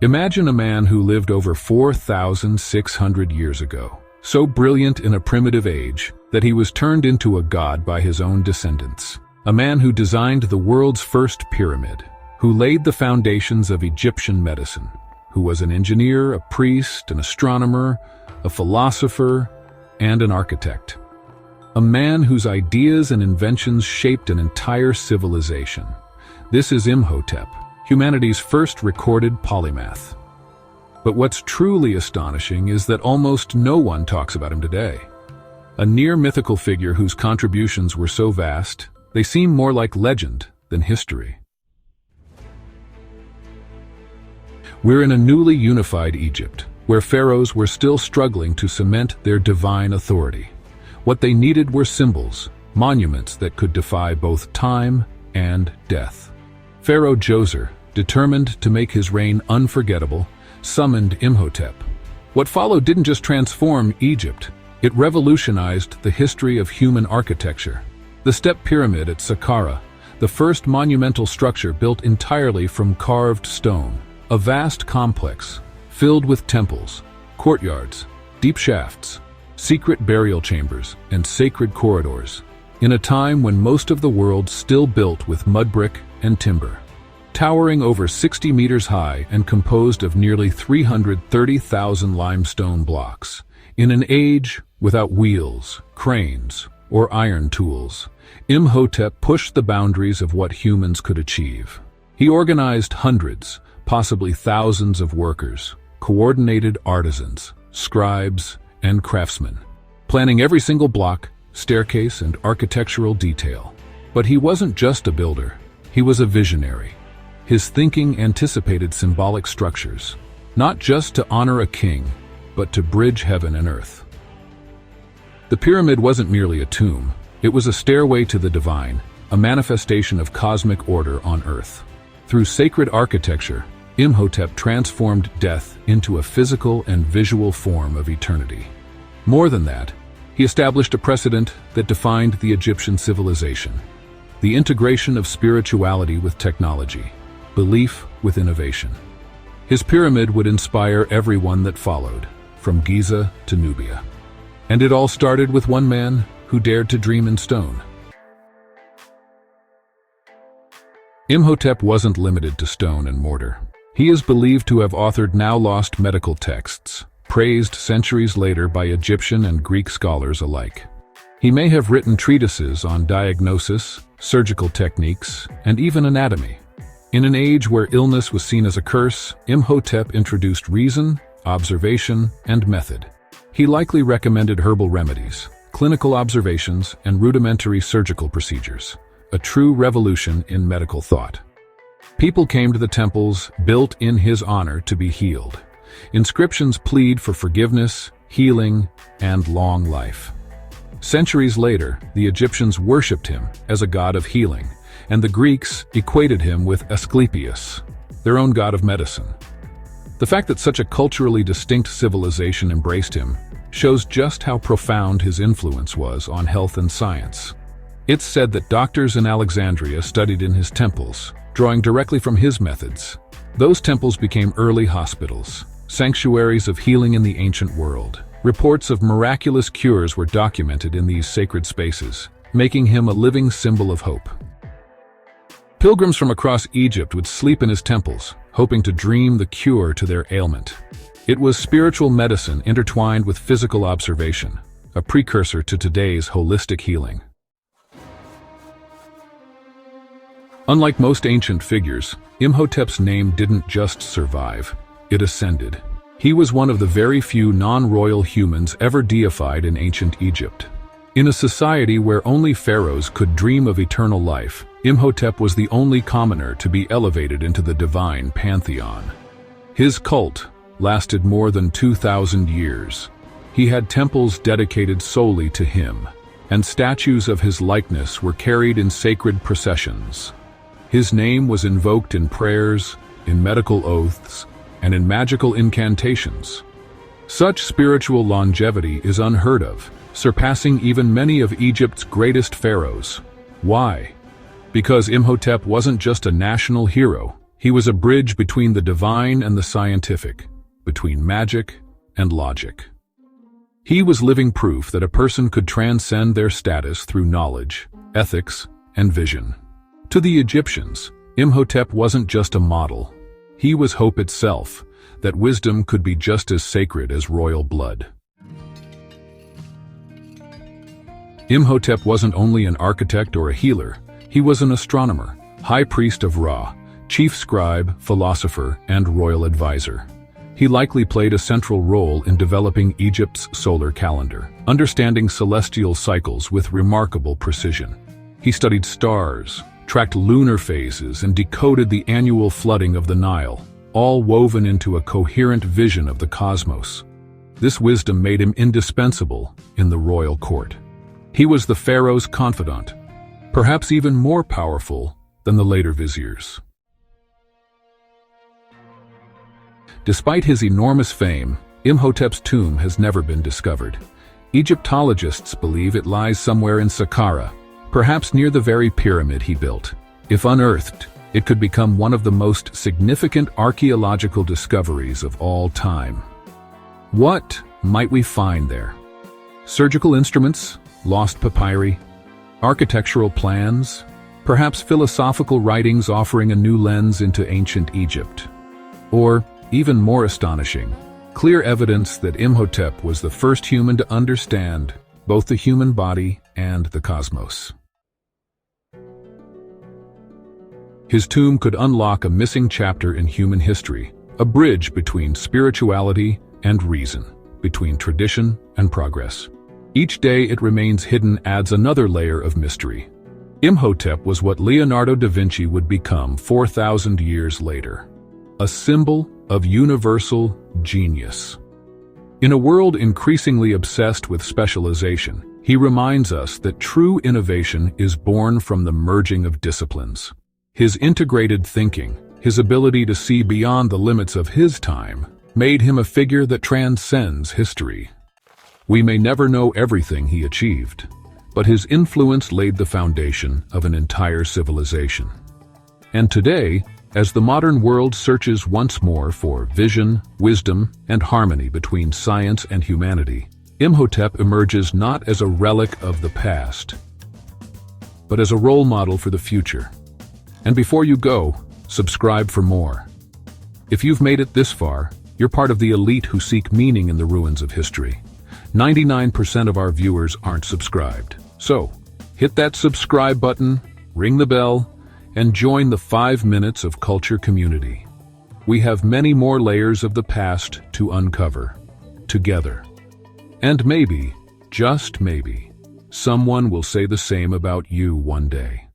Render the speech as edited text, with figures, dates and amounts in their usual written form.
Imagine a man who lived over 4,600 years ago, so brilliant in a primitive age that he was turned into a god by his own descendants. A man who designed the world's first pyramid, who laid the foundations of Egyptian medicine, who was an engineer, a priest, an astronomer, a philosopher, and an architect. A man whose ideas and inventions shaped an entire civilization. This is Imhotep, humanity's first recorded polymath. But what's truly astonishing is that almost no one talks about him today. A near-mythical figure whose contributions were so vast, they seem more like legend than history. We're in a newly unified Egypt, where pharaohs were still struggling to cement their divine authority. What they needed were symbols, monuments that could defy both time and death. Pharaoh Djoser, determined to make his reign unforgettable, summoned Imhotep. What followed didn't just transform Egypt, it revolutionized the history of human architecture. The Step Pyramid at Saqqara, the first monumental structure built entirely from carved stone, a vast complex filled with temples, courtyards, deep shafts, secret burial chambers, and sacred corridors, in a time when most of the world still built with mud brick and timber. Towering over 60 meters high and composed of nearly 330,000 limestone blocks, in an age without wheels, cranes, or iron tools, Imhotep pushed the boundaries of what humans could achieve. He organized hundreds, possibly thousands of workers, coordinated artisans, scribes, and craftsmen, planning every single block, staircase, and architectural detail. But he wasn't just a builder, he was a visionary. His thinking anticipated symbolic structures, not just to honor a king, but to bridge heaven and earth. The pyramid wasn't merely a tomb, it was a stairway to the divine, a manifestation of cosmic order on earth. Through sacred architecture, Imhotep transformed death into a physical and visual form of eternity. More than that, he established a precedent that defined the Egyptian civilization: the integration of spirituality with technology, belief with innovation. His pyramid would inspire everyone that followed, from Giza to Nubia. And it all started with one man who dared to dream in stone. Imhotep wasn't limited to stone and mortar. He is believed to have authored now-lost medical texts, praised centuries later by Egyptian and Greek scholars alike. He may have written treatises on diagnosis, surgical techniques, and even anatomy. In an age where illness was seen as a curse, Imhotep introduced reason, observation, and method. He likely recommended herbal remedies, clinical observations, and rudimentary surgical procedures, a true revolution in medical thought. People came to the temples built in his honor to be healed. Inscriptions plead for forgiveness, healing, and long life. Centuries later, the Egyptians worshipped him as a god of healing, and the Greeks equated him with Asclepius, their own god of medicine. The fact that such a culturally distinct civilization embraced him shows just how profound his influence was on health and science. It's said that doctors in Alexandria studied in his temples, drawing directly from his methods. Those temples became early hospitals, sanctuaries of healing in the ancient world. Reports of miraculous cures were documented in these sacred spaces, making him a living symbol of hope. Pilgrims from across Egypt would sleep in his temples, hoping to dream the cure to their ailment. It was spiritual medicine intertwined with physical observation, a precursor to today's holistic healing. Unlike most ancient figures, Imhotep's name didn't just survive, it ascended. He was one of the very few non-royal humans ever deified in ancient Egypt. In a society where only pharaohs could dream of eternal life, Imhotep was the only commoner to be elevated into the divine pantheon. His cult lasted more than 2,000 years. He had temples dedicated solely to him, and statues of his likeness were carried in sacred processions. His name was invoked in prayers, in medical oaths, and in magical incantations. Such spiritual longevity is unheard of, surpassing even many of Egypt's greatest pharaohs. Why? Because Imhotep wasn't just a national hero, He was a bridge between the divine and the scientific, between magic and logic. He was living proof that a person could transcend their status through knowledge, ethics, and vision. To the Egyptians, Imhotep wasn't just a model. He was hope itself, that wisdom could be just as sacred as royal blood. Imhotep wasn't only an architect or a healer, he was an astronomer, high priest of Ra, chief scribe, philosopher, and royal advisor. He likely played a central role in developing Egypt's solar calendar, understanding celestial cycles with remarkable precision. He studied stars, tracked lunar phases, and decoded the annual flooding of the Nile, all woven into a coherent vision of the cosmos. This wisdom made him indispensable in the royal court. He was the pharaoh's confidant, perhaps even more powerful than the later viziers. Despite his enormous fame, Imhotep's tomb has never been discovered. Egyptologists believe it lies somewhere in Saqqara, perhaps near the very pyramid he built. If unearthed, it could become one of the most significant archaeological discoveries of all time. What might we find there? Surgical instruments, lost papyri, architectural plans, perhaps philosophical writings offering a new lens into ancient Egypt. Or, even more astonishing, clear evidence that Imhotep was the first human to understand both the human body and the cosmos. His tomb could unlock a missing chapter in human history, a bridge between spirituality and reason, between tradition and progress. Each day it remains hidden adds another layer of mystery. Imhotep was what Leonardo da Vinci would become 4,000 years later, a symbol of universal genius. In a world increasingly obsessed with specialization, he reminds us that true innovation is born from the merging of disciplines. His integrated thinking, his ability to see beyond the limits of his time, made him a figure that transcends history. We may never know everything he achieved, but his influence laid the foundation of an entire civilization. And today, as the modern world searches once more for vision, wisdom, and harmony between science and humanity, Imhotep emerges not as a relic of the past, but as a role model for the future. And before you go, subscribe for more. If you've made it this far, you're part of the elite who seek meaning in the ruins of history. 99% of our viewers aren't subscribed. So, hit that subscribe button, ring the bell, and join the 5 Minutes of Culture community. We have many more layers of the past to uncover, together. And maybe, just maybe, someone will say the same about you one day.